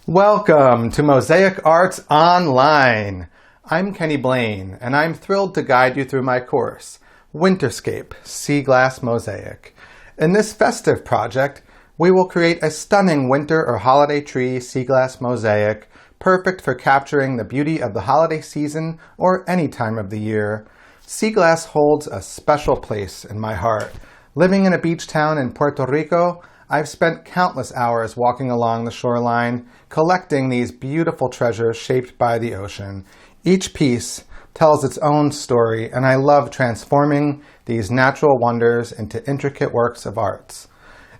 Welcome to Mosaic Arts Online. I'm Kenny Blaine, and I'm thrilled to guide you through my course, Winterscape Seaglass Mosaic. In this festive project, we will create a stunning winter or holiday tree seaglass mosaic, perfect for capturing the beauty of the holiday season or any time of the year. Seaglass holds a special place in my heart. Living in a beach town in Puerto Rico, I've spent countless hours walking along the shoreline, collecting these beautiful treasures shaped by the ocean. Each piece tells its own story, and I love transforming these natural wonders into intricate works of art.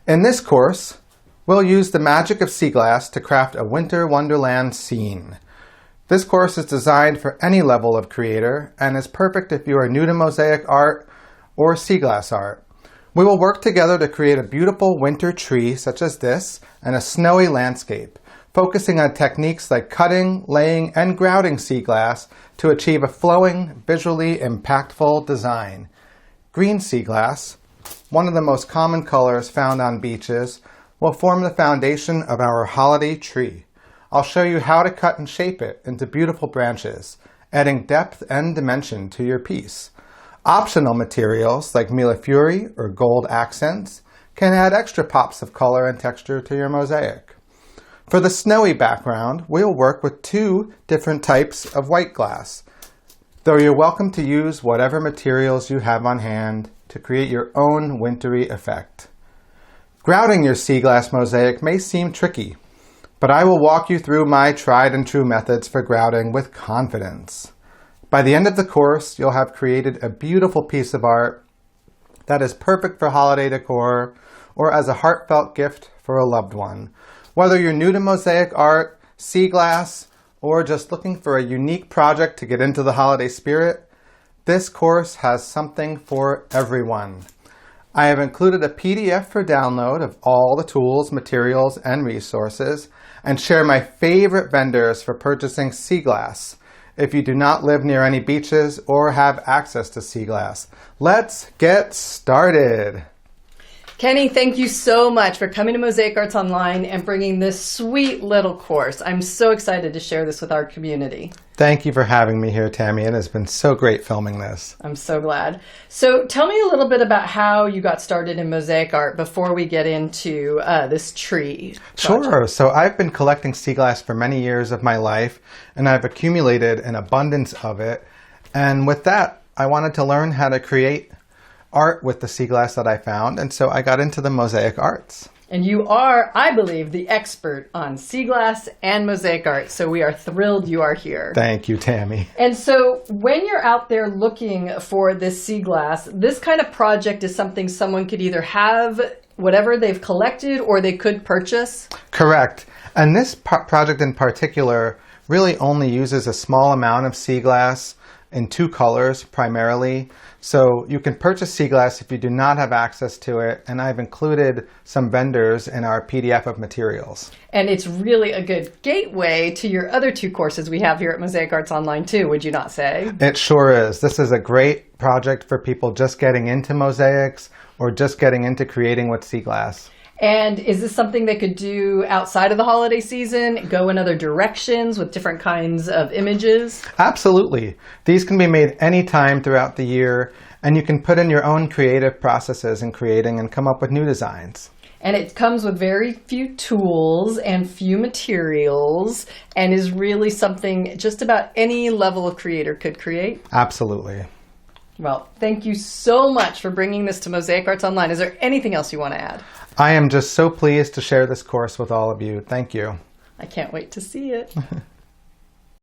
In this course, we'll use the magic of seaglass to craft a winter wonderland scene. This course is designed for any level of creator and is perfect if you are new to mosaic art or seaglass art. We will work together to create a beautiful winter tree such as this and a snowy landscape, focusing on techniques like cutting, laying, and grouting seaglass to achieve a flowing, visually impactful design. Green seaglass, one of the most common colors found on beaches, will form the foundation of our holiday tree. I'll show you how to cut and shape it into beautiful branches, adding depth and dimension to your piece. Optional materials like millefiori or gold accents can add extra pops of color and texture to your mosaic. For the snowy background, we'll work with two different types of white glass, though you're welcome to use whatever materials you have on hand to create your own wintry effect. Grouting your seaglass mosaic may seem tricky, but I will walk you through my tried and true methods for grouting with confidence. By the end of the course, you'll have created a beautiful piece of art that is perfect for holiday decor or as a heartfelt gift for a loved one. Whether you're new to mosaic art, seaglass, or just looking for a unique project to get into the holiday spirit, this course has something for everyone. I have included a PDF for download of all the tools, materials, and resources, and share my favorite vendors for purchasing seaglass if you do not live near any beaches or have access to seaglass. Let's get started. Kenny, thank you so much for coming to Mosaic Arts Online and bringing this sweet little course. I'm so excited to share this with our community. Thank you for having me here, Tammy. It has been so great filming this. I'm so glad. So tell me a little bit about how you got started in mosaic art before we get into this tree project. Sure. So I've been collecting seaglass for many years of my life, and I've accumulated an abundance of it. And with that, I wanted to learn how to create art with the seaglass that I found, and so I got into the mosaic arts. And you are, I believe, the expert on seaglass and mosaic art, so we are thrilled you are here. Thank you, Tammy. And so when you're out there looking for this seaglass, this kind of project is something someone could either have whatever they've collected or they could purchase? Correct. And this project in particular really only uses a small amount of seaglass in two colors primarily. So you can purchase seaglass if you do not have access to it, and I've included some vendors in our PDF of materials. And it's really a good gateway to your other two courses we have here at Mosaic Arts Online too, would you not say? It sure is. This is a great project for people just getting into mosaics or just getting into creating with seaglass. And is this something they could do outside of the holiday season, go in other directions with different kinds of images? Absolutely. These can be made anytime throughout the year, and you can put in your own creative processes in creating and come up with new designs. And it comes with very few tools and few materials and is really something just about any level of creator could create? Absolutely. Well, thank you so much for bringing this to Mosaic Arts Online. Is there anything else you want to add? I am just so pleased to share this course with all of you. Thank you. I can't wait to see it.